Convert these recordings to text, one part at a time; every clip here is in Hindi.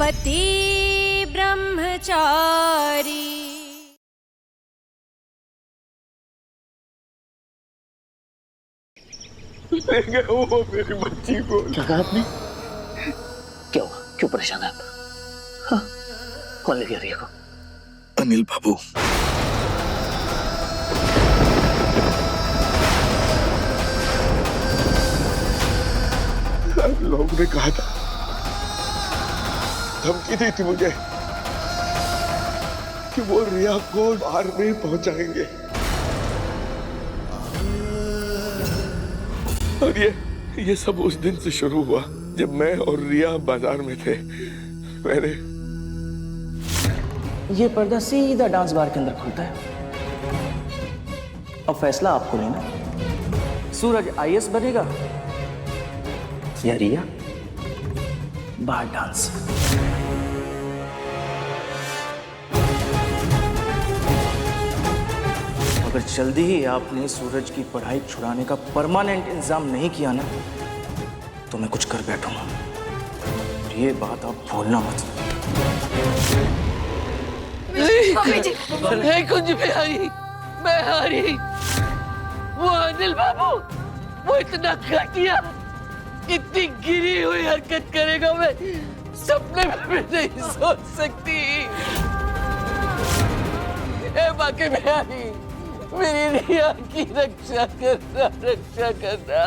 पति ब्रह्मचारी। ले गए वो मेरी बच्ची को। क्या कहा आपने? क्या हुआ? क्यों परेशान है आप? हाँ? कौन ले गया रिया को? अनिल बाबू। लोगों ने कहा था, धमकी दी थी मुझे कि वो रिया को बाहर नहीं पहुंचाएंगे। और ये सब उस दिन से शुरू हुआ जब मैं और रिया बाजार में थे। मैंने ये पर्दा सीधा डांस बार के अंदर खुलता है। अब फैसला आपको लेना है। सूरज आईएएस बनेगा या रिया बाहर डांस। अगर जल्दी ही आपने सूरज की पढ़ाई छुड़ाने का परमानेंट इंतजाम नहीं किया ना, तो मैं कुछ कर बैठूंगा। ये बात आप भूलना मत। नहीं कुंज बिहारी, मैं हारी। वो अनिल बाबू, वो इतना घटिया, इतनी गिरी हुई हरकत करेगा, मैं सपने में भी नहीं सोच सकती। ए बाकी बिहारी, मेरी रिया की रक्षा करना, रक्षा करना।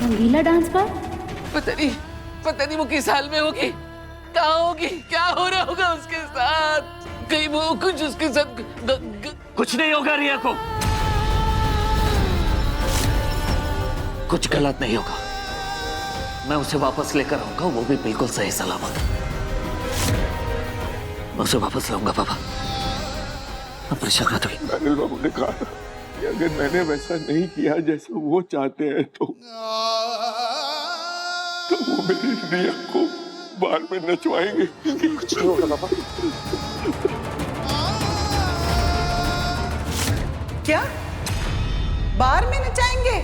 रंगीला डांस पर पता नहीं वो किस हाल में होगी, कहाँ होगी, क्या हो रहा होगा उसके साथ। कहीं वो कुछ उसके साथ कुछ नहीं होगा रिया को। कुछ गलत नहीं होगा। मैं उसे वापस लेकर आऊंगा, वो भी बिल्कुल सही सलामत। मैं उसे वापस लाऊंगा पापा, आप परेशान मत होइए। अनिल बाबू ने कहा कि अगर मैंने वैसा नहीं किया जैसा वो चाहते हैं तो वो मेरी रिया को बार में नचवाएंगे। कुछ नहीं होगा पापा। क्या बार में नचाएंगे?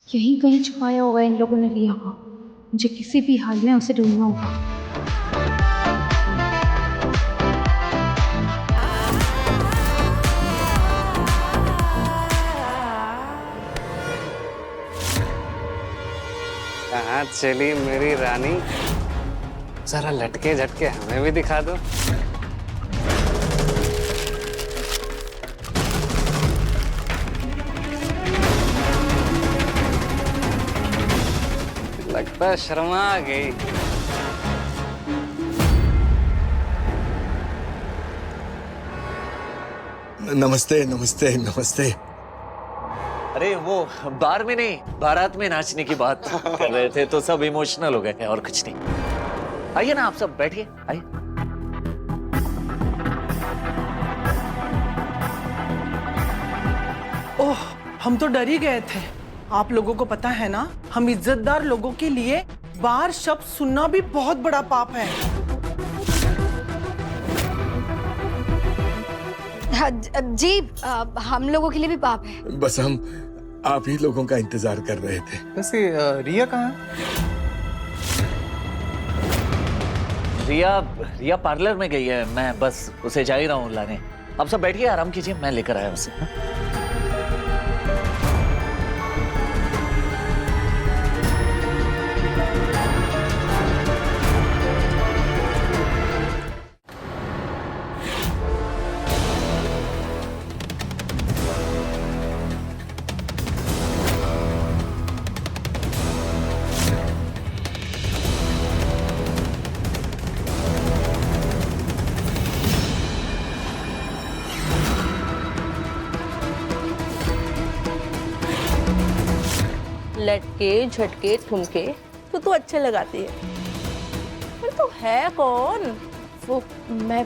यहीं कहीं छुपाया होगा इन लोगों ने रिया को। मुझे किसी भी हाल में उसे ढूंढना होगा। कहाँ चली मेरी रानी? जरा लटके झटके हमें भी दिखा दो। लगता है शर्मा आ गई। नमस्ते नमस्ते नमस्ते। अरे वो बार में नहीं, बारात में नाचने की बात कर रहे थे तो सब इमोशनल हो गए और कुछ नहीं। आइए ना, आप सब बैठिए, आइए। ओह, हम तो डर ही गए थे। आप लोगों को पता है ना, हम इज्जतदार लोगों के लिए बार शब्द सुनना भी बहुत बड़ा पाप है। जी हम लोगों के लिए भी पाप है। बस हम आप ही लोगों का इंतजार कर रहे थे। वैसे रिया कहाँ है? रिया पार्लर में गई है, मैं बस उसे जा ही रहा हूँ लाने। आप सब बैठिए, आराम कीजिए, मैं लेकर आया उसे। लटके झटके ठुमके तो तू अच्छे लगाती है, पर तू है कौन? वो मैं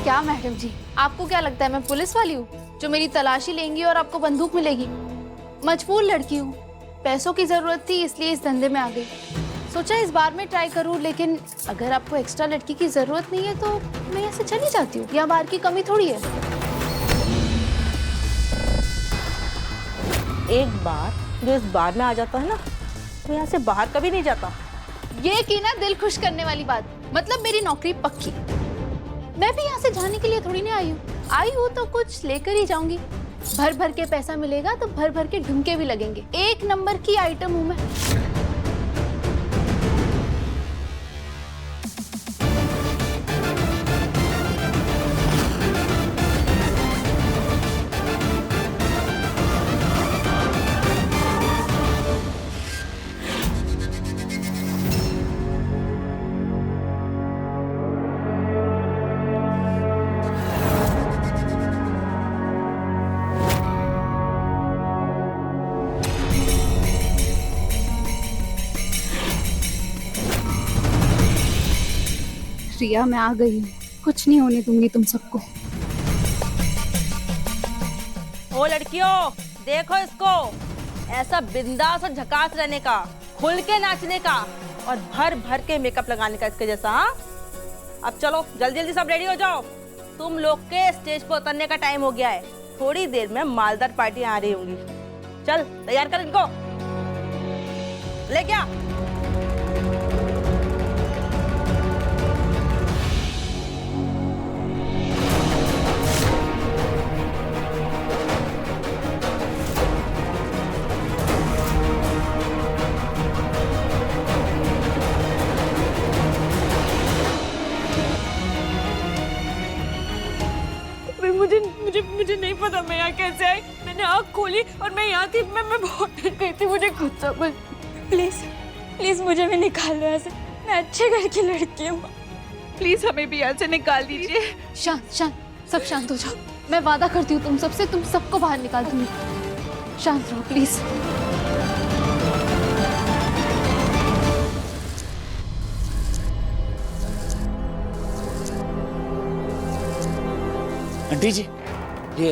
क्या मैडम जी, आपको क्या लगता है मैं पुलिस वाली हूँ जो मेरी तलाशी लेंगी और आपको बंदूक मिलेगी? मजबूर लड़की हूँ, पैसों की जरूरत थी इसलिए इस धंधे में आ गई। सोचा इस बार में ट्राई करूँ, लेकिन अगर आपको एक्स्ट्रा लड़की की जरूरत नहीं है तो मैं यहाँ से चली जाती हूँ। यहाँ बार की कमी थोड़ी है। एक बार जो इस बार में आ जाता है ना, तो यहाँ से बाहर कभी नहीं जाता। ये की ना दिल खुश करने वाली बात, मतलब मेरी नौकरी पक्की। मैं भी यहाँ से जाने के लिए थोड़ी नहीं आई हूँ तो कुछ लेकर ही जाऊंगी। भर भर के पैसा मिलेगा तो भर भर के ढुमके भी लगेंगे। एक नंबर की आइटम हूँ मैं। रिया, मैं आ गई हूँ, कुछ नहीं होने दूंगी तुम सबको। ओ लड़कियों, देखो इसको, ऐसा बिंदास और झकास रहने का, खुल के नाचने का और भर भर के मेकअप लगाने का इसके जैसा। हाँ, अब चलो जल्दी जल्दी सब रेडी हो जाओ, तुम लोग के स्टेज पर उतरने का टाइम हो गया है। थोड़ी देर में मालदार पार्टी आ रही होंगी। चल तैयार कर इनको, ले क्या। मुझे नहीं पता मैं यहाँ कैसे आई। मैंने आँख खोली और मैं यहाँ थी। मैं बहुत डर गई थी, मुझे खुद समझ। प्लीज मुझे भी निकाल दो यहाँ से। मैं अच्छे घर की लड़की हूँ, प्लीज हमें भी यहाँ से निकाल दीजिए। शांत शांत, सब शांत हो जाओ। मैं वादा करती हूँ तुम सबसे, तुम सबको बाहर निकाल दूंगी। शांत रहो प्लीज। आंटी जी, ये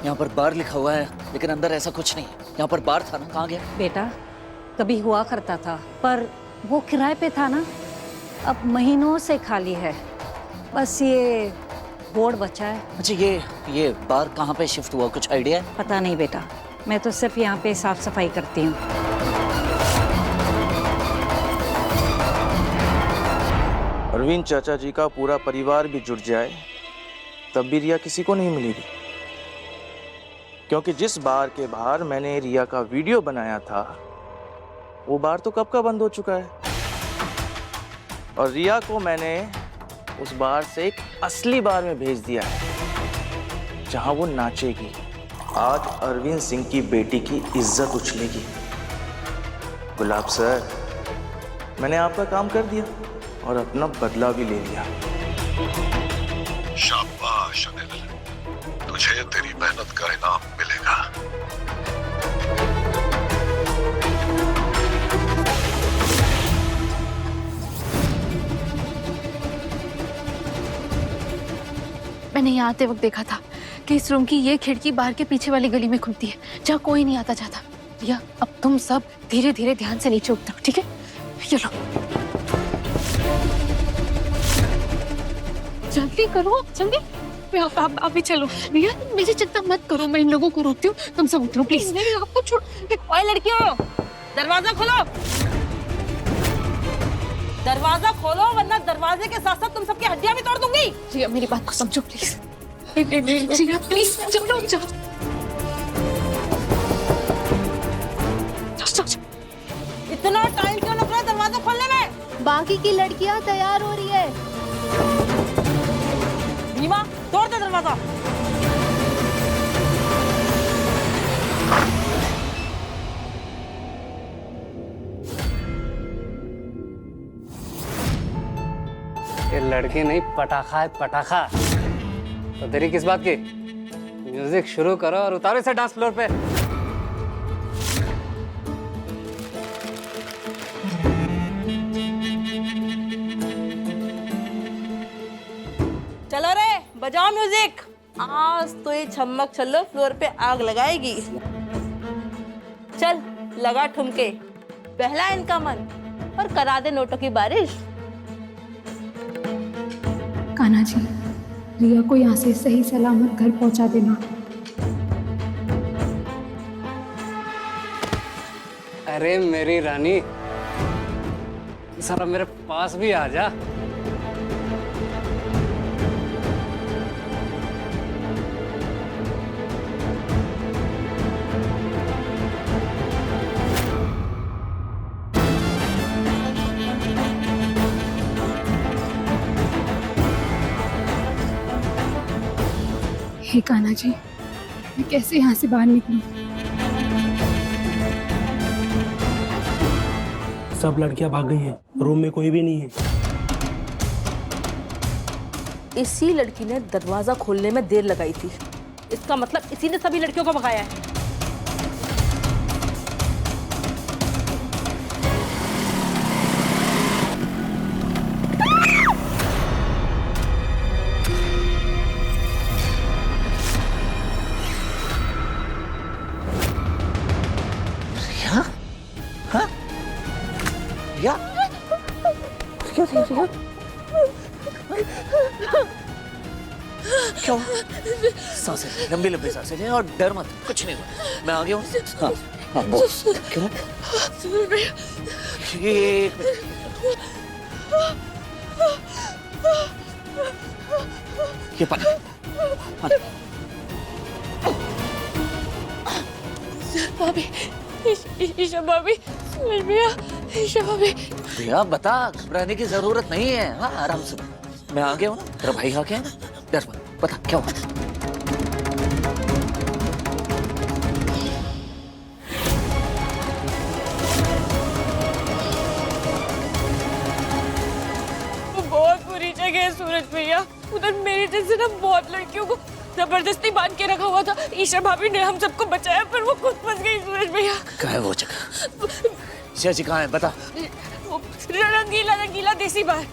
यहाँ पर बार लिखा हुआ है, लेकिन अंदर ऐसा कुछ नहीं है। यहाँ पर बार था ना, कहाँ गया? बेटा, कभी हुआ करता था, पर वो किराए पे था ना, अब महीनों से खाली है। बस ये बोर्ड बचा है। अच्छा, ये बार कहाँ पे शिफ्ट हुआ, कुछ आइडिया है? पता नहीं बेटा, मैं तो सिर्फ यहाँ पे साफ सफाई करती हूँ। अरविंद चाचा जी का पूरा परिवार भी जुट जाए तब भी रिया किसी को नहीं मिलेगी, क्योंकि जिस बार के बाहर मैंने रिया का वीडियो बनाया था वो बार तो कब का बंद हो चुका है, और रिया को मैंने उस बार से एक असली बार में भेज दिया है जहां वो नाचेगी। आज अरविंद सिंह की बेटी की इज्जत उछलेगी। गुलाब सर, मैंने आपका काम कर दिया और अपना बदला भी ले लिया। शाबाश अनिल, तुझे तेरी मेहनत का इनाम मिलेगा। मैंने यहाँ आते वक्त देखा था कि इस रूम की ये खिड़की बाहर के पीछे वाली गली में खुलती है, जहाँ कोई नहीं आता जाता। रिया, अब तुम सब धीरे धीरे ध्यान से नीचे उतरो, ठीक है? चलो जल्दी करो, जल्दी। आप अभी चलो। रिया, मेरी चिंता मत करो, मैं इन लोगों को रोकती हूँ, तुम सब उतरो प्लीज। नहीं, आपको छोड़। ओए लड़कियों, दरवाजा खोलो, दरवाजा खोलो, वरना दरवाजे के साथ साथ तुम सबकी हड्डियां भी तोड़ दूंगी। रिया, मेरी बात को समझो प्लीज। रिया प्लीज, चलो जाओ। इतना टाइम क्यों लग रहा है दरवाजा खोलने में? बाकी की लड़कियां तैयार हो रही है। भीमा, तोड़ दे दरवाजा। ये लड़की नहीं, पटाखा है, पटाखा। तो देरी किस बात की? म्यूजिक शुरू करो और उतारो इसे डांस फ्लोर पे। चलो रे, बजाओ म्यूजिक। आज तो ये छम्मक छल्लो फ्लोर पे आग लगाएगी। चल लगा ठुमके, बहला इनका मन और करा दे नोटों की बारिश। कान्हा जी, रिया को यहाँ से सही सलामत घर पहुँचा देना। अरे मेरी रानी, जरा मेरे पास भी आ जा। हे कान्हा जी, मैं कैसे यहाँ से बाहर निकलूं? सब लड़कियां भाग गई हैं, रूम में कोई भी नहीं है। इसी लड़की ने दरवाजा खोलने में देर लगाई थी। इसका मतलब इसी ने सभी लड़कियों को भगाया है। रिया, क्यों थी रिया? क्यों? सांसें ले, लंबी लंबी सांसें ले और डर मत, कुछ नहीं हुआ। मैं आ गया हूँ। हाँ, हाँ, बोल। क्यों? एक मिनट। ये पानी, पानी। भाभी, ईशा भाभी, भैया, ईशा भाभी। रिया बता, घबराने की जरूरत नहीं है। हाँ, आराम से। मैं आ गया हूँ ना, तेरा भाई आ गया ना, डर मत। बता क्या हुआ? वो बहुत बुरी जगह है सूरज भैया। उधर मेरी जैसे ना बहुत लड़कियों को जबरदस्ती बांध के रखा हुआ था। ईशा भाभी ने हम सबको बचाया, पर वो खुद फंस गई सूरज भैया। कहाँ है वो जगह? ईशा जी कहाँ है? बता। रंगीला रंगीला देसी बार।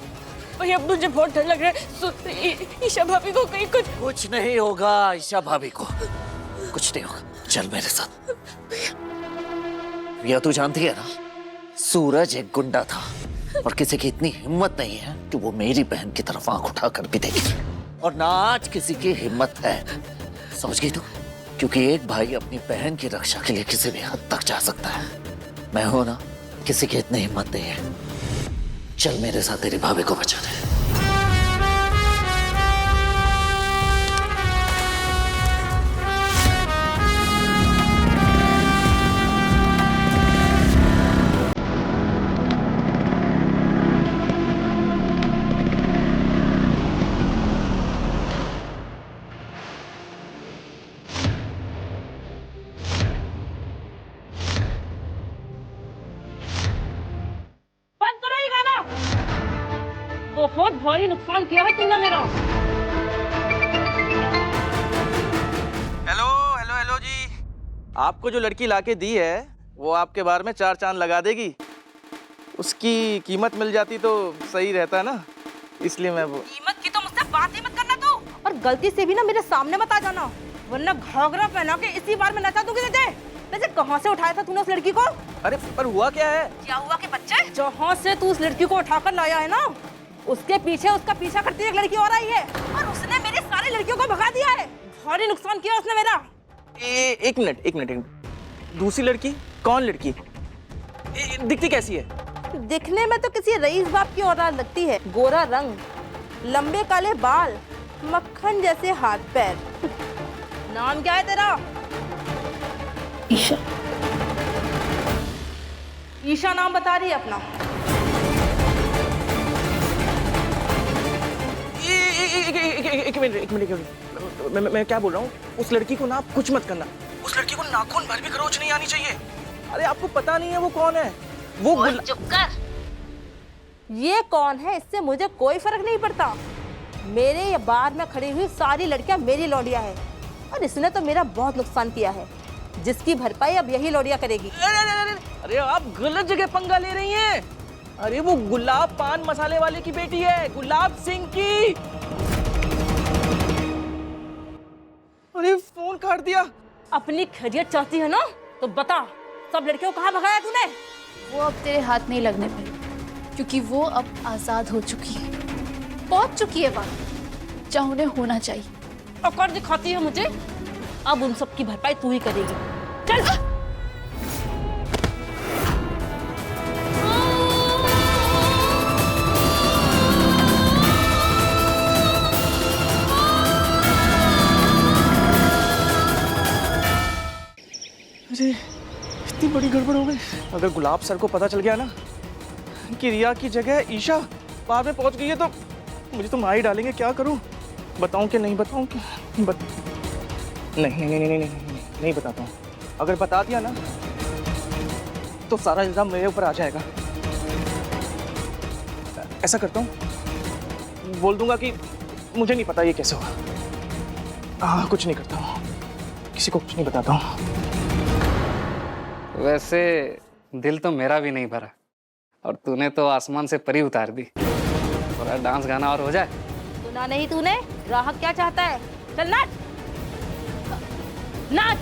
भैया मुझे बहुत डर लग रहा है। ईशा भाभी को कहीं कुछ नहीं होगा। ईशा भाभी को कुछ नहीं होगा। चल मेरे साथ। रिया, तू जानती है ना, सूरज एक गुंडा था और किसी की इतनी हिम्मत नहीं है कि वो मेरी बहन की तरफ आंख उठाकर भी देखे। और ना आज किसी की हिम्मत है, समझ गई तू? क्योंकि एक भाई अपनी बहन की रक्षा के लिए किसी भी हद तक जा सकता है। मैं हूं ना, किसी की इतनी हिम्मत नहीं है। चल मेरे साथ, तेरी भाभी को बचा दे। बहुत भारी नुकसान किया है तुमने मेरा। हेलो हेलो हेलो जी, आपको जो लड़की लाके दी है वो आपके बार में 4 चांद लगा देगी। उसकी कीमत मिल जाती तो सही रहता ना, इसलिए मैं वो। कीमत की तो मुझसे बात ही मत करना तू। और गलती से भी ना मेरे सामने मत आ जाना, वरना घाघरा पहना के इसी बार में नचा दूंगी तुझे। वैसे कहाँ से उठाया था तूने उस लड़की को? अरे पर हुआ क्या है? क्या हुआ कि बच्चे, जहाँ से तू उस लड़की को उठाकर लाया है ना, उसके पीछे उसका पीछा करती एक लड़की और आई है और उसने मेरी सारी लड़कियों को भगा दिया है। भारी नुकसान किया उसने मेरा। एक मिनट। दूसरी लड़की? कौन लड़की? दिखती कैसी है? दिखने में तो किसी रईस बाप की औलाद लगती है। गोरा रंग, लंबे काले बाल, मक्खन जैसे हाथ पैर। नाम क्या है तेरा? ईशा। ईशा नाम बता रही है अपना? एक मिनट। मैं क्या बोल रहा हूँ, उस लड़की को ना आप कुछ मत करना। उस लड़की को नाखून भर भी खरोच नहीं आनी चाहिए। अरे आपको पता नहीं है वो कौन है? वो चुप कर। ये कौन है इससे मुझे कोई फर्क नहीं पड़ता। मेरे ये बार में खड़ी हुई सारी लड़कियां मेरी लौंडिया है और इसने तो मेरा बहुत नुकसान किया है, जिसकी भरपाई अब यही लौंडिया करेगी। अरे आप गलत जगह पंगा ले रही हैं। अरे वो गुलाब पान मसाले वाले की बेटी है, गुलाब सिंह की। अरे फोन काट दिया। अपनी खैरियत चाहती है ना तो बता, सब लड़कियों को कहाँ भगाया तूने? वो अब तेरे हाथ नहीं लगने पाई, क्योंकि वो अब आजाद हो चुकी है, पहुंच चुकी है वहां जहां उन्हें होना चाहिए। औकात दिखाती है मुझे, अब उन सब की भरपाई तू ही करेगी। चल। अरे इतनी बड़ी गड़बड़ हो गई। अगर गुलाब सर को पता चल गया ना कि रिया की जगह ईशा बाहर में पहुंच गई है तो मुझे तो मार ही डालेंगे। क्या करूं? बताऊं कि नहीं बताऊं कि नहीं बताता हूं। अगर बता दिया ना तो सारा इल्जाम मेरे ऊपर आ जाएगा। ऐसा करता हूं, बोल दूंगा कि मुझे नहीं पता ये कैसे हुआ। हाँ, कुछ नहीं करता हूं, किसी को कुछ नहीं बताता हूं। वैसे दिल तो मेरा भी नहीं भरा और तूने तो आसमान से परी उतार दी। थोड़ा डांस गाना और हो जाए। सुना नहीं तूने? ग्राहक क्या चाहता है? चल नाच नाच,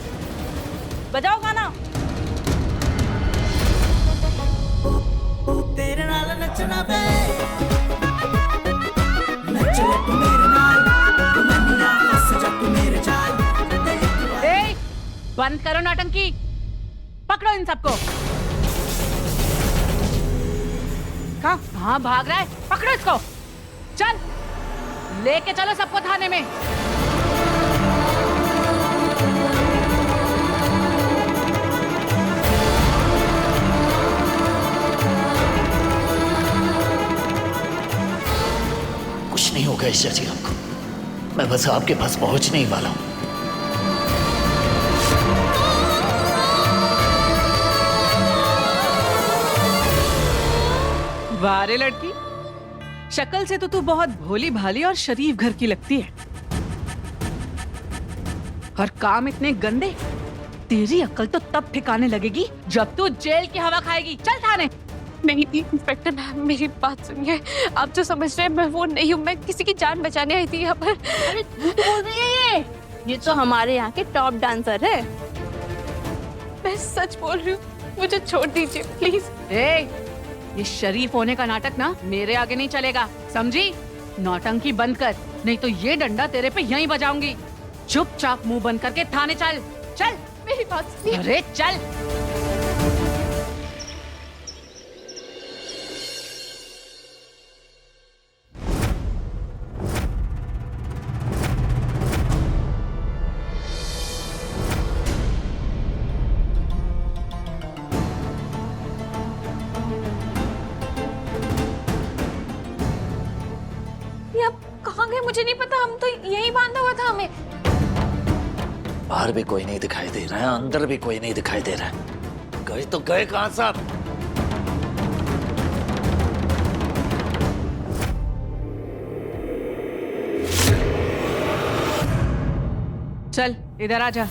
बजाओ गाना। तेरे नाल नचना वे, नच ले तू मेरे नाल, तू मन्निया फस जा तू मेरे चाल। बंद करो नौटंकी, पकड़ो इन सबको। कहाँ भाग रहा है? पकड़ो इसको, चल लेके चलो सबको थाने में। कुछ नहीं होगा ईशा जी आपको, मैं बस आपके पास पहुंचने ही वाला हूं। वारे लड़की, शक्ल से तो तू बहुत भोली भाली और शरीफ घर की लगती है, और काम इतने गंदे। तेरी अक्ल तो तब ठिकाने लगेगी जब तू जेल की हवा खाएगी। चल थाने। नहीं इंस्पेक्टर मैम, मेरी बात सुनिए। आप जो समझ रहे हैं मैं वो नहीं हूँ, मैं किसी की जान बचाने आई थी यहाँ पर। अरे बोल रही है ये तो हमारे यहाँ के टॉप डांसर है। मैं सच बोल रही हूँ, मुझे छोड़ दीजिए प्लीज। ये शरीफ होने का नाटक ना मेरे आगे नहीं चलेगा, समझी? नौटंकी बंद कर, नहीं तो ये डंडा तेरे पे यहीं बजाऊंगी। चुपचाप मुंह बंद करके थाने चल। चल मेरी बात सुनिए। अरे चल। कहाँ गए मुझे नहीं पता, हम तो यहीं बांधा हुआ था हमें। बाहर भी कोई नहीं दिखाई दे रहा है, अंदर भी कोई नहीं दिखाई दे रहा है। गए तो गए कहां साहब? चल इधर आ जा।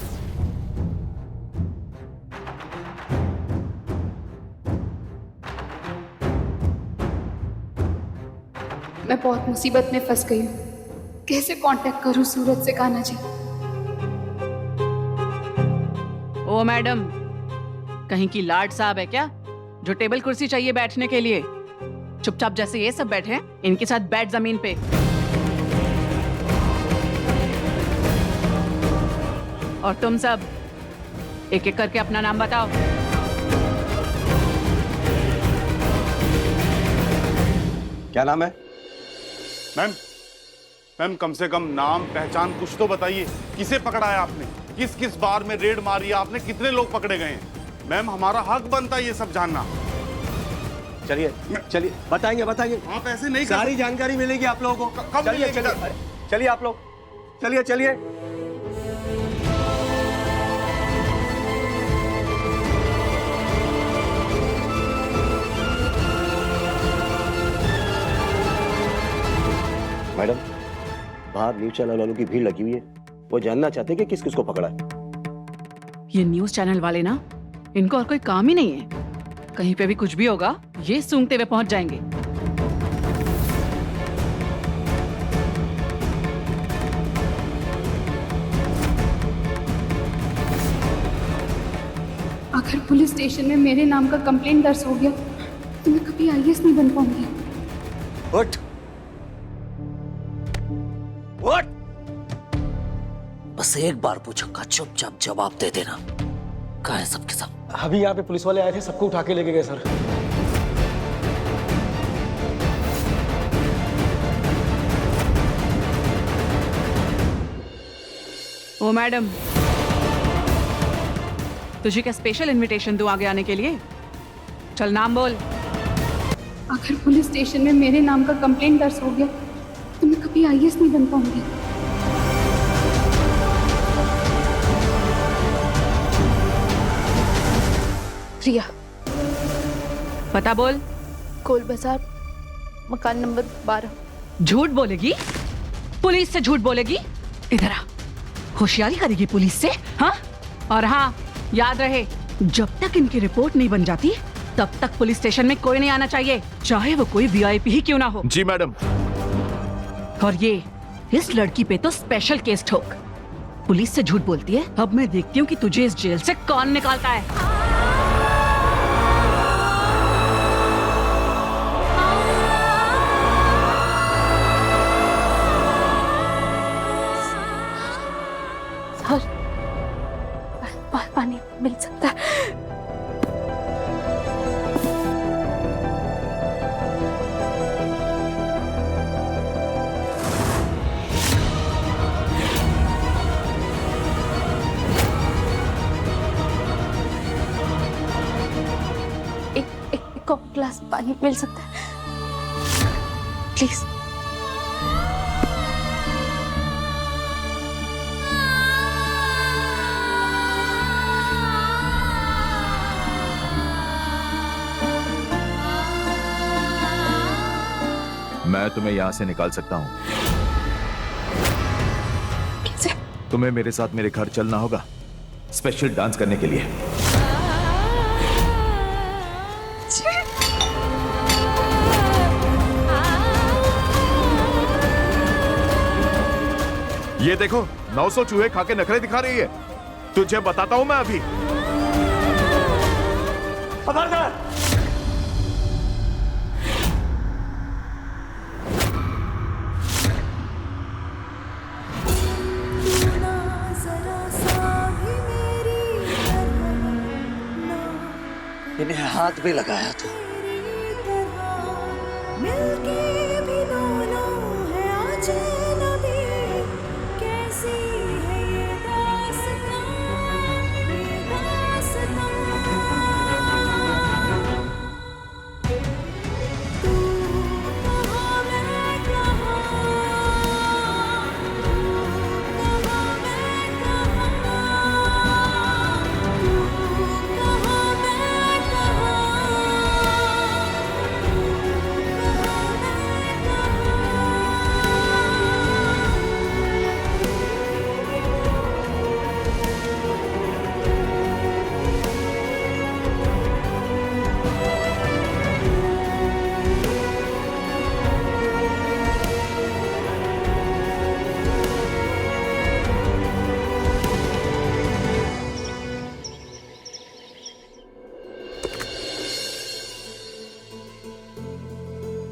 मैं बहुत मुसीबत में फंस गई हूँ। कैसे कांटेक्ट करूं सूरज से कान्हा जी? ओ मैडम, कहीं की लाड साहब है क्या जो टेबल कुर्सी चाहिए बैठने के लिए? चुपचाप जैसे ये सब बैठे हैं, इनके साथ बैठ जमीन पे। और तुम सब एक एक करके अपना नाम बताओ। क्या नाम है? मैम कम से कम नाम पहचान कुछ तो बताइए। किसे पकड़ा है आपने? किस किस बार में रेड मारी है आपने? कितने लोग पकड़े गए हैं? मैम हमारा हक बनता है ये सब जानना। चलिए चलिए, बताएंगे बताएंगे। आप ऐसे नहीं, सारी जानकारी मिलेगी आप लोगों को। कब चलिए मिलेगी? चलिए चलिए आप लोग, चलिए चलिए। मैडम, बाहर न्यूज चैनल वालों की भीड़ लगी हुई है। वो जानना चाहते हैं कि किस किस को पकड़ा है। ये न्यूज चैनल वाले ना, इनको और कोई काम ही नहीं है। कहीं पे भी कुछ भी होगा, ये सूंघते हुए पहुंच जाएंगे। अगर पुलिस स्टेशन में मेरे नाम का कंप्लेंट दर्ज हो गया तो मैं कभी आईएएस नहीं बन पाऊंगी। उठ उठ। बस एक बार पूछूंगा, चुपचाप जवाब दे देना। कहाँ है सबके सब? अभी यहाँ पे पुलिस वाले आए थे, सबको उठा के लेके गए सर। ओ मैडम, तुझे क्या स्पेशल इनविटेशन दूं आगे आने के लिए? चल नाम बोल। अगर पुलिस स्टेशन में मेरे नाम का कंप्लेंट दर्ज हो गया तो मैं कभी आईएएस नहीं बन पाऊंगी। रिया। पता बोल। कोल बाजार, मकान नंबर 12। झूठ बोलेगी? पुलिस से झूठ बोलेगी? इधर आ, होशियारी करेगी पुलिस से? हाँ? और हाँ, याद रहे, जब तक इनकी रिपोर्ट नहीं बन जाती तब तक पुलिस स्टेशन में कोई नहीं आना चाहिए, चाहे वो कोई वीआईपी ही क्यों ना हो। जी मैडम। और ये इस लड़की पे तो स्पेशल केस ठोक। पुलिस से झूठ बोलती है, अब मैं देखती हूँ कि तुझे इस जेल से कौन निकालता है। पानी मिल सकता है? एक ग्लास पानी मिल सकता है प्लीज? मैं तुम्हें यहां से निकाल सकता हूं। तुम्हें मेरे साथ मेरे घर चलना होगा, स्पेशल डांस करने के लिए। ये देखो, 900 चूहे खा के नखरे दिखा रही है। तुझे बताता हूं मैं अभी। खबरदार! इन्हें हाथ भी लगाया तो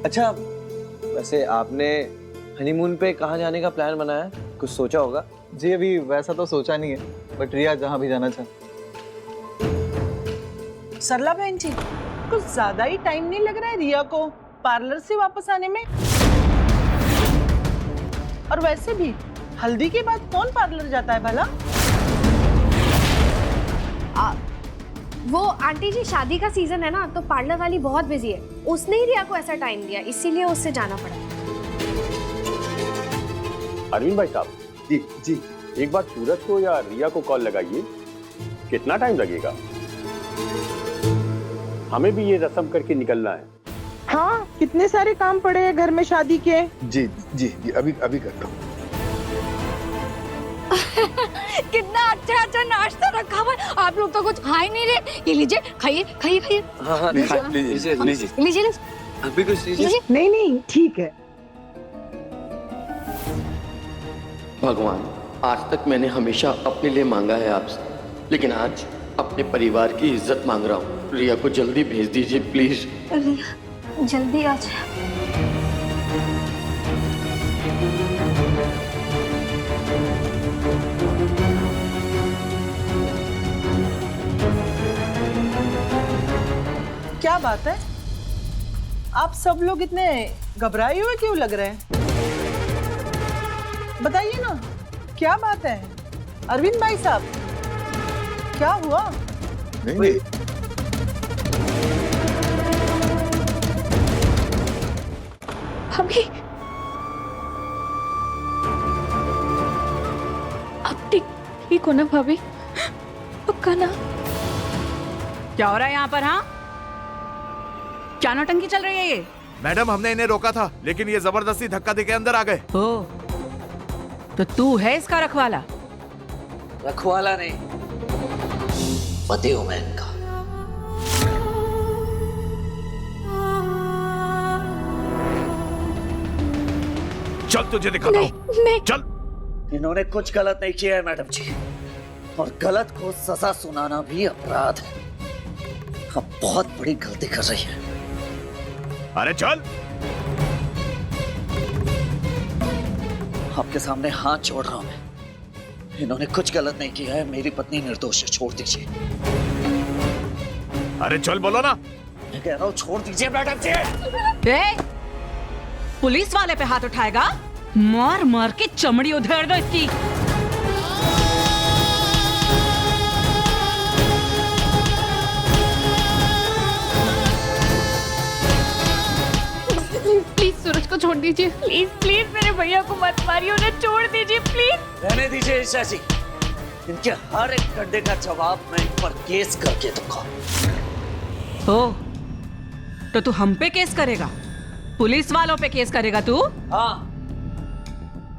अच्छा, वैसे आपने हनीमून पे कहाँ जाने का प्लान बनाया? कुछ सोचा होगा? जी अभी वैसा तो सोचा नहीं है, बट रिया जहाँ भी जाना चाहे। सरला बहन जी, कुछ ज्यादा ही टाइम नहीं लग रहा है रिया को पार्लर से वापस आने में? और वैसे भी हल्दी के बाद कौन पार्लर जाता है भला? वो आंटी जी शादी का सीजन है ना, तो पार्लर वाली बहुत बिजी है। उसने ही रिया को ऐसा टाइम दिया, इसीलिए उससे जाना पड़ा। अरविंद भाई साहब, जी जी, एक बार सूरज को या रिया को कॉल लगाइए। कितना टाइम लगेगा? हमें भी ये रस्म करके निकलना है। हाँ, कितने सारे काम पड़े हैं घर में शादी के। जी जी जी, अभी अभी करता हूँ। कितना अच्छा अच्छा नाश्ता रखा हुआ है, आप लोग तो कुछ खा ही नहीं रहे। ये लीजिए, खाइए खाइए खाइए। हाँ, लीजिए लीजिए। अभी कुछ लीजिए। नहीं नहीं, ठीक है। भगवान, आज तक मैंने हमेशा अपने लिए मांगा है आपसे, लेकिन आज अपने परिवार की इज्जत मांग रहा हूँ। रिया को जल्दी भेज दीजिए प्लीज। रिया जल्दी आ जाए। क्या बात है, आप सब लोग इतने घबराए हुए क्यों लग रहे हैं? बताइए ना, क्या बात है? अरविंद भाई साहब, क्या हुआ? नहीं भाभी, आप ठीक हो ना भाभी? पक्का ना? क्या हो रहा है यहाँ पर? हाँ, क्या नौटंकी चल रही है ये? मैडम, हमने इन्हें रोका था, लेकिन ये जबरदस्ती धक्का देके अंदर आ गए। ओ, तो तू है इसका रखवाला? रखवाला नहीं, पति हूं मैं इनका। चल तुझे दिखाता हूं। चल। इन्होंने कुछ गलत नहीं किया है मैडम जी, और गलत को सजा सुनाना भी अपराध है। अब बहुत बड़ी गलती कर रही है। अरे चल। आपके सामने हाथ जोड़ रहा हूं मैं, इन्होंने कुछ गलत नहीं किया है। मेरी पत्नी निर्दोष है, छोड़ दीजिए। अरे चल, बोलो ना। मैं कह रहा हूं छोड़ दीजिए मैडम जी। पुलिस वाले पे हाथ उठाएगा? मार मार के चमड़ी उधेड़ दो इसकी। प्लीज सूरज को छोड़ दीजिए। प्लीज प्लीज मेरे भैया को मत मारिए, उन्हें छोड़ दीजिए प्लीज। रहने दीजिए ईशा जी, इनके हर एक गड्ढे का जवाब मैं इन पर केस करके दूंगा। ओ, तो तू हम पे केस करेगा? पुलिस वालों पे केस करेगा तू? हाँ,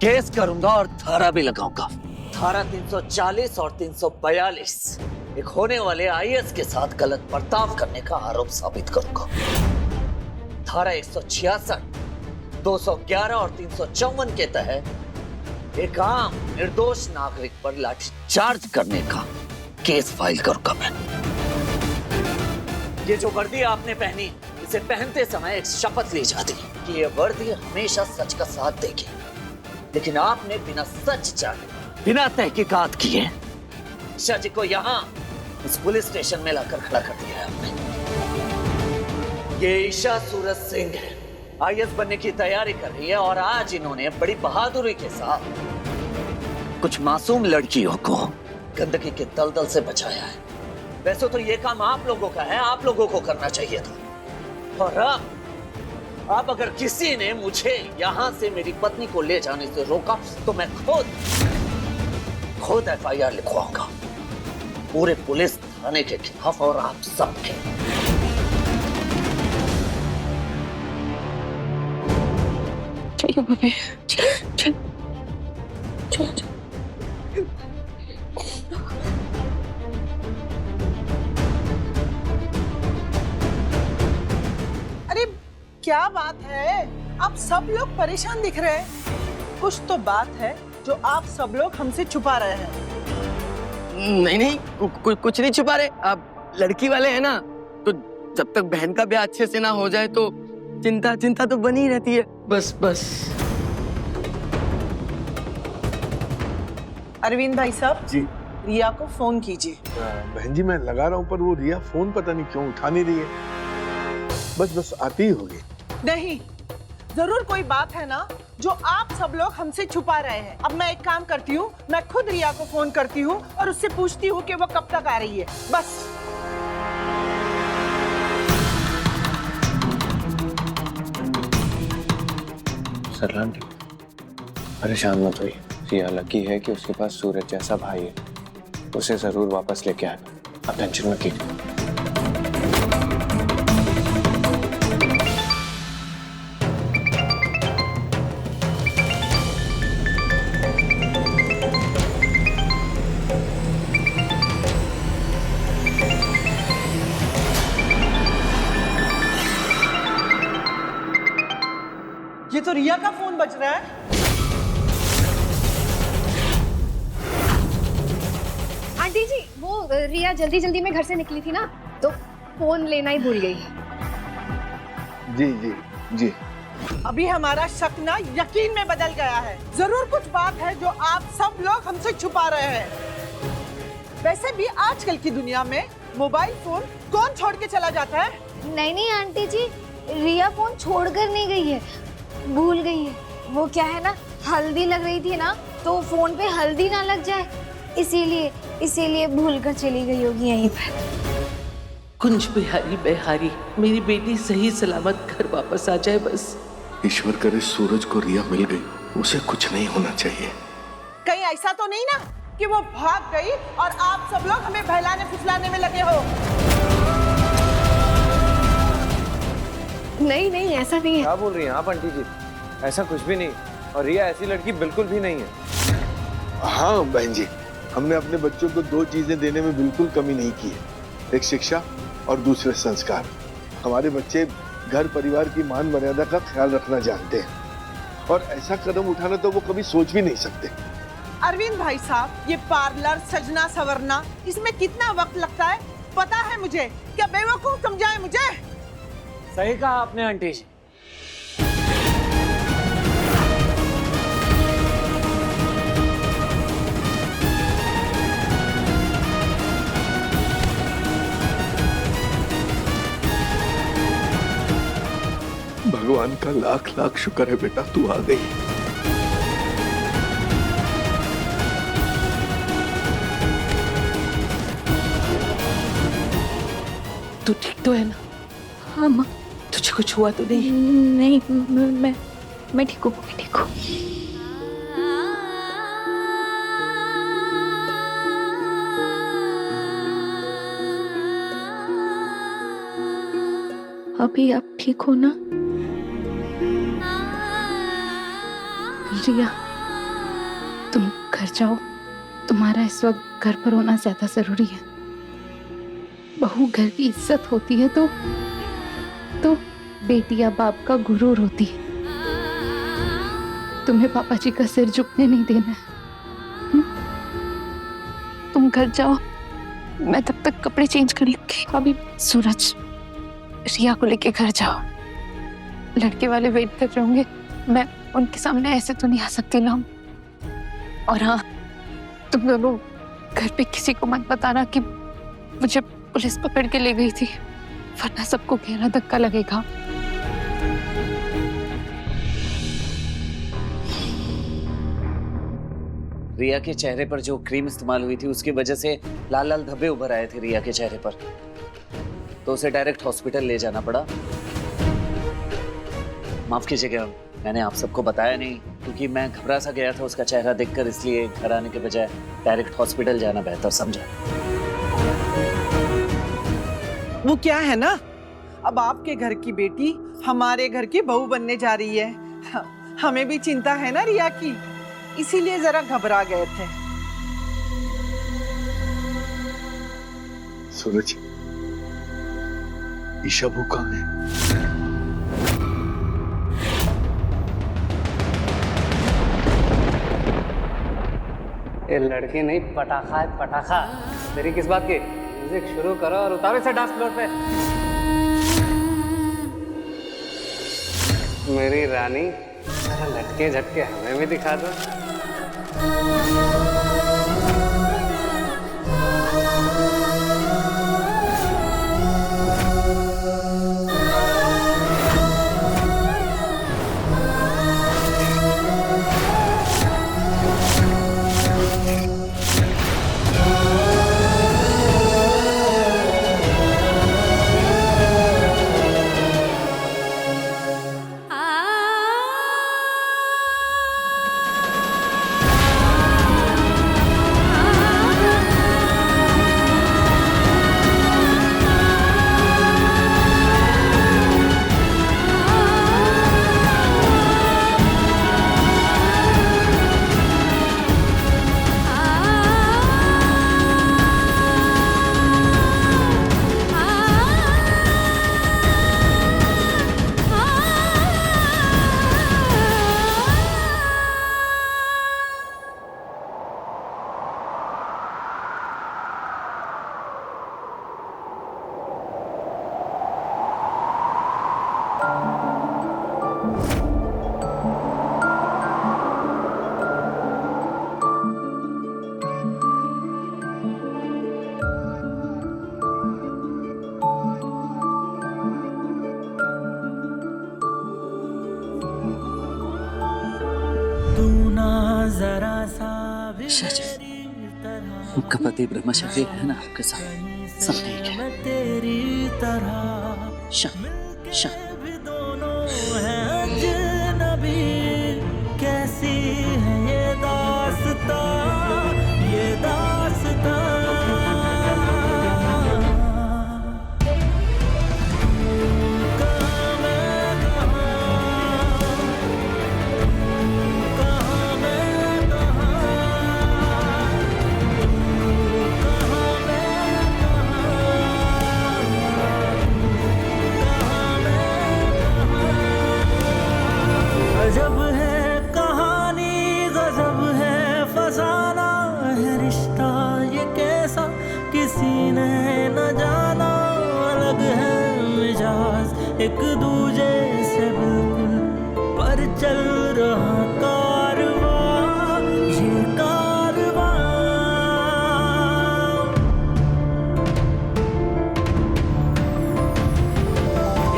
केस करूंगा और धारा भी लगाऊंगा। धारा 340 और 342 एक होने वाले आईएएस के साथ गलत बर्ताव करने का आरोप साबित करूंगा। धारा 166, 211 और 354 के तहत एक आम निर्दोष नागरिक पर लाठीचार्ज करने का केस फाइल करूंगा मैं। ये जो वर्दी आपने पहनी, इसे पहनते समय एक शपथ ली जाती कि ये वर्दी हमेशा सच का साथ देगी, लेकिन आपने बिना सच जाने, बिना तहकीकात किए ईशा जी को यहाँ इस पुलिस स्टेशन में लाकर खड़ा कर दिया है आपने। ये ईशा सूरज सिंह है, आईएएस बनने की तैयारी कर रही है, और आज इन्होंने बड़ी बहादुरी के साथ कुछ मासूम लड़कियों को गंदगी के दलदल से बचाया है। वैसे तो ये काम आप लोगों का है, आप लोगों को करना चाहिए था। और अब अगर किसी ने मुझे यहाँ से मेरी पत्नी को ले जाने से रोका, तो मैं खुद एफआईआर लिखवाऊंगा पूरे पुलिस थाने के खिलाफ और आप सबके। चलो बाबे, चल चल चल। अरे क्या बात है, आप सब लोग परेशान दिख रहे हैं। कुछ तो बात है जो आप सब लोग हमसे छुपा रहे हैं। नहीं नहीं, कुछ नहीं छुपा रहे। आप लड़की वाले हैं ना, तो जब तक बहन का ब्याह अच्छे से ना हो जाए तो चिंता चिंता तो बनी रहती है। बस बस। अरविंद भाई साहब जी रिया को फोन कीजिए। बहन जी मैं लगा रहा हूँ पर वो रिया फोन पता नहीं क्यों उठा नहीं रही है। बस बस आती ही होगी। नहीं, जरूर कोई बात है ना जो आप सब लोग हमसे छुपा रहे हैं। अब मैं एक काम करती हूँ, मैं खुद रिया को फोन करती हूँ और उससे पूछती हूँ कि वो कब तक आ रही है। बस। सरला आंटी परेशान मत होइए। रिया लकी है कि उसके पास सूरज जैसा भाई है, उसे जरूर वापस लेके आना। आप टेंशन मत कीजिए। ये तो रिया का फोन बज रहा है। आंटी जी, वो रिया जल्दी जल्दी में घर से निकली थी ना, तो फोन लेना ही भूल गई। जी जी जी। अभी हमारा शक ना यकीन में बदल गया है। जरूर कुछ बात है जो आप सब लोग हमसे छुपा रहे हैं। वैसे भी आजकल की दुनिया में मोबाइल फोन कौन छोड़ के चला जाता है? नहीं नहीं आंटी जी, रिया फोन छोड़कर नहीं गई है, भूल गई है। वो क्या है ना, हल्दी लग रही थी ना, तो फोन पे हल्दी ना लग जाए, इसीलिए भूल कर चली गई होगी यहीं पर। कुंज बिहारी बिहारी, मेरी बेटी सही सलामत घर वापस आ जाए बस। ईश्वर करे सूरज को रिया मिल गई, उसे कुछ नहीं होना चाहिए। कहीं ऐसा तो नहीं ना कि वो भाग गई और आप सब लोग हमें बहलाने फुसलाने में लगे हो? नहीं नहीं, ऐसा नहीं है। क्या बोल रही हैं आप आंटी जी? ऐसा कुछ भी नहीं, और रिया ऐसी लड़की बिल्कुल भी नहीं है। हाँ बहन जी, हमने अपने बच्चों को दो चीजें देने में बिल्कुल कमी नहीं की है, एक शिक्षा और दूसरे संस्कार। हमारे बच्चे घर परिवार की मान मर्यादा का ख्याल रखना जानते हैं, और ऐसा कदम उठाना तो वो कभी सोच भी नहीं सकते। अरविंद भाई साहब, ये पार्लर सजना सवरना, इसमें कितना वक्त लगता है पता है मुझे? क्या बेवकूफ समझाए मुझे? सही कहा आपने आंटी जी। भगवान का लाख लाख शुक्र है बेटा, तू आ गई। तू ठीक तो है ना? हाँ माँ। तुझे कुछ हुआ तो नहीं? नहीं, मैं ठीक हूँ, मैं ठीक हूँ। अभी आप ठीक हो ना? रिया, तुम घर जाओ, तुम्हारा इस वक्त घर पर होना ज्यादा जरूरी है। बहू घर की इज्जत होती है तो बेटी या बाप का गुरूर होती है। तुम्हें पापा जी का सिर झुकने नहीं देना है। तुम घर जाओ, मैं तब तक कपड़े चेंज कर लूंगी। अभी सूरज, रिया को लेके घर जाओ, लड़के वाले वेट कर रहे होंगे। मैं उनके सामने ऐसे तो नहीं आ सकती ना। और हाँ, तुम दोनों घर पे किसी को मत बताना कि मुझे पुलिस पकड़ के ले गई थी, वरना सबको गहरा धक्का लगेगा। रिया के चेहरे पर जो क्रीम इस्तेमाल हुई थी उसकी वजह से लाल लाल धब्बे उभर आए थे रिया के चेहरे पर, तो उसे डायरेक्ट हॉस्पिटल ले जाना पड़ा। माफ कीजिएगा, मैंने आप सबको बताया नहीं, क्योंकि मैं घबरा सा गया था उसका चेहरा देखकर, इसलिए घर आने के बजाय डायरेक्ट हॉस्पिटल जाना बेहतर समझा। वो क्या है ना, अब आपके घर की बेटी हमारे घर की बहू बनने जा रही है। हमें भी चिंता है ना रिया की, इसीलिए जरा घबरा गए थे। सूरज, ईशा वो कहाँ है? ये लड़की नहीं पटाखा है, पटाखा। तेरी किस बात की? म्यूजिक शुरू करो और उतारो इसे डांस फ्लोर पे। मेरी रानी, जरा लटके झटके हमें भी दिखा दो। आपका पति ब्रह्मचारी है ना आपके साथ, सब ठीक है। कैसी है ये दास्तां, ये दास्तां। गजब है कहानी, गजब है फसाना, है रिश्ता ये कैसा किसी ने न जाना। अलग है मिजाज एक दूजे से बिल्कुल, पर चल रहा कारवां, ये कारवां।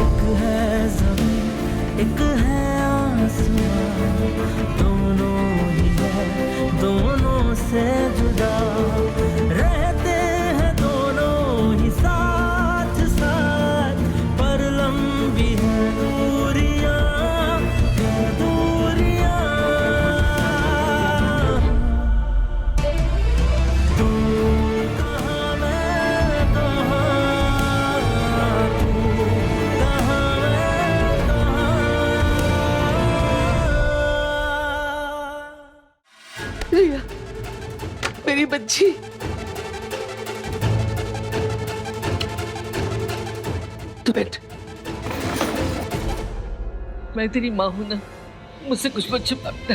एक है ज़मीन, एक है दोनों ही है, दोनों से जुदा रहते हैं दोनों ही साथ साथ, पर लंबी है दूरियां, दूरियां। तू कहाँ मैं कहाँ, तू कहाँ मैं कहाँ। रिया, मेरी बच्ची, तू बैठ। मैं तेरी माँ हूं ना, मुझसे कुछ मत छुपा बेटा।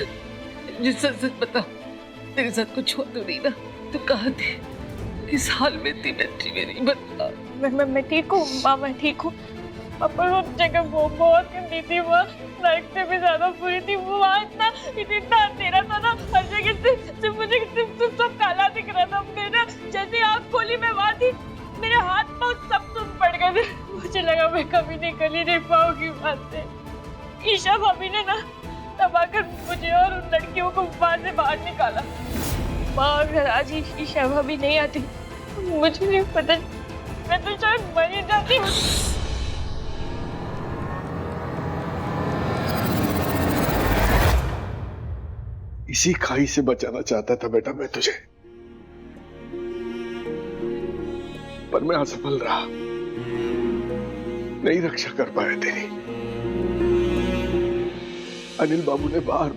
मुझे सच सच बता, तेरे साथ कुछ हुआ तो नहीं ना? तू कहाँ थी, किस हाल में थी बेटी मेरी, बता। मैं ठीक हूँ माँ, मैं ठीक हूँ। पापा वो जगह बहुत गंदी थी, वहाँ नरक से भी ज्यादा बुरी थी। वहाँ इतना अंधेरा था ना, हर जगह से मुझे सब काला दिख रहा था। मेरा जैसे आँख खोली मैं वहाँ थी, मेरे हाथ पाँव सब सुन पड़ गए थे। मुझे लगा मैं कभी निकल ही नहीं पाऊंगी वहाँ से। ईशा भाभी ने ना तब आकर मुझे और उन लड़कियों को वहाँ से बाहर निकाला। माँ अगर आज ईशा भाभी नहीं आती, मुझे नहीं पता, मैं तो शायद मर ही जाती। इसी खाई से बचाना चाहता था बेटा मैं तुझे, पर मैं असफल रहा, नहीं रक्षा कर पाया तेरी। अनिल बाबू ने बार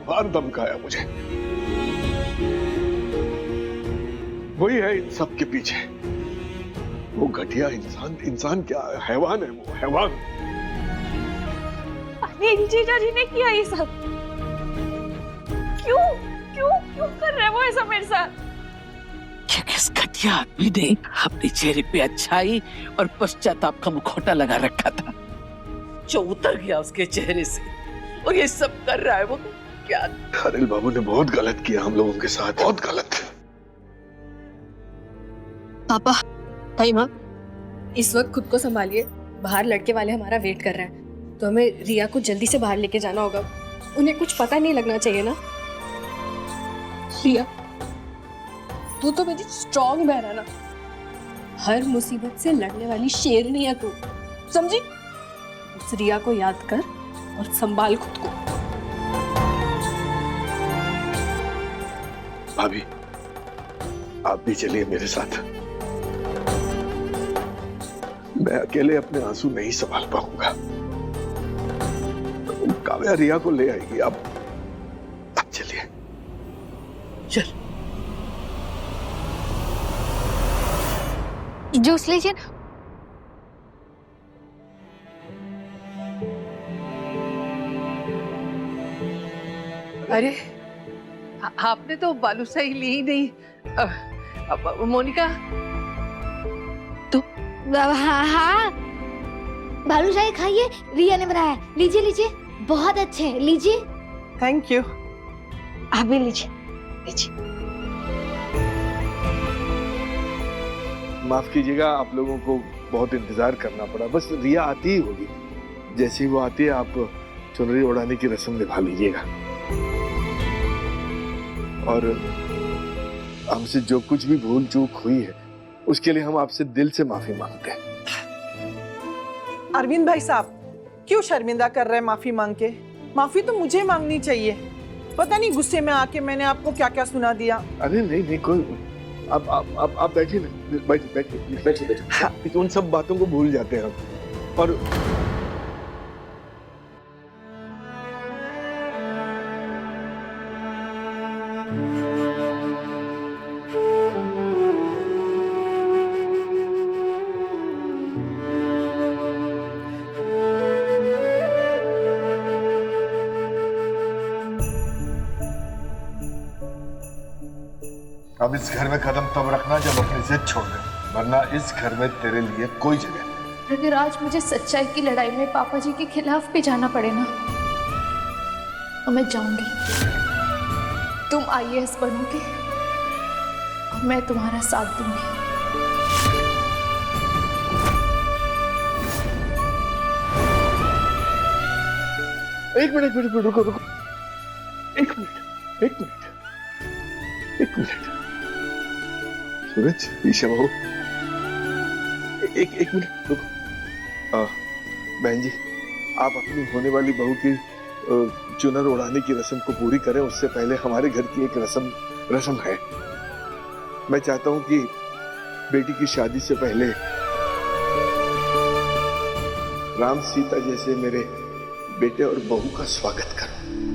बार धमकाया मुझे। वही है इन सब के पीछे, वो घटिया इंसान क्या हैवान है, वो हैवान। अनिल जीजा जी ने किया ये सब? क्यों क्यों क्यों कर रहे वो ऐसा मेरे साथ? क्योंकि इस घटिया आदमी ने अपने चेहरे पे अच्छाई और पश्चाताप का मुखौटा लगा रखा था। जो उतर गया उसके चेहरे से, और ये सब कर रहा है वो क्या? अनिल बाबू ने बहुत गलत किया हम लोगों के साथ, बहुत गलत। पापा, ताई माँ, इस वक्त खुद को संभालिए। बाहर लड़के वाले हमारा वेट कर रहे हैं, तो हमें रिया को जल्दी से बाहर लेके जाना होगा। उन्हें कुछ पता नहीं लगना चाहिए ना। रिया, तू तो मेरी स्ट्रॉन्ग बहन है ना, हर मुसीबत से लड़ने वाली शेरनी है तू, समझी? उस रिया को याद कर और संभाल खुद को। भाभी, आप भी चलिए मेरे साथ। मैं अकेले अपने आंसू नहीं संभाल पाऊंगा। काव्या रिया को ले आएगी। आप चलिए। चल। जूस लीजिए। अरे आपने तो बालूशाही ली ही नहीं। मोनिका हाँ, बालूशाही खाइए, रिया ने बनाया है। लीजिए लीजिए, बहुत अच्छे हैं, लीजिए। Thank you. आप भी लीजिए, लीजिए। माफ कीजिएगा, आप लोगों को बहुत इंतजार करना पड़ा। बस रिया आती ही होगी, जैसे ही वो आती है आप चुनरी उड़ाने की रस्म निभा लीजिएगा। और हमसे जो कुछ भी भूल चूक हुई है उसके लिए हम आपसे दिल से माफी मांगते हैं। अरविंद भाई साहब, क्यों शर्मिंदा कर रहे हैं माफी मांग के? माफी तो मुझे मांगनी चाहिए। पता नहीं गुस्से में आके मैंने आपको क्या क्या सुना दिया। अरे नहीं नहीं, कोई आप बैठिए ना, बैठिए। उन सब बातों को भूल जाते हैं हम। और अब इस घर में कदम तब रखना जब अपनी जिद छोड़ दे, वरना इस घर में तेरे लिए कोई जगह नहीं। अगर आज मुझे सच्चाई की लड़ाई में पापा जी के खिलाफ भी जाना पड़े ना, तो मैं जाऊंगी। तुम IAS बनोगे और मैं तुम्हारा साथ दूंगी। एक मिनट रुको। एक मिनट। सूरज, ईशा बहू, एक मिनट रुको। बहन जी, आप अपनी होने वाली बहू की चुनर उड़ाने की रस्म को पूरी करें। उससे पहले हमारे घर की एक रस्म है। मैं चाहता हूं कि बेटी की शादी से पहले राम सीता जैसे मेरे बेटे और बहू का स्वागत करूं।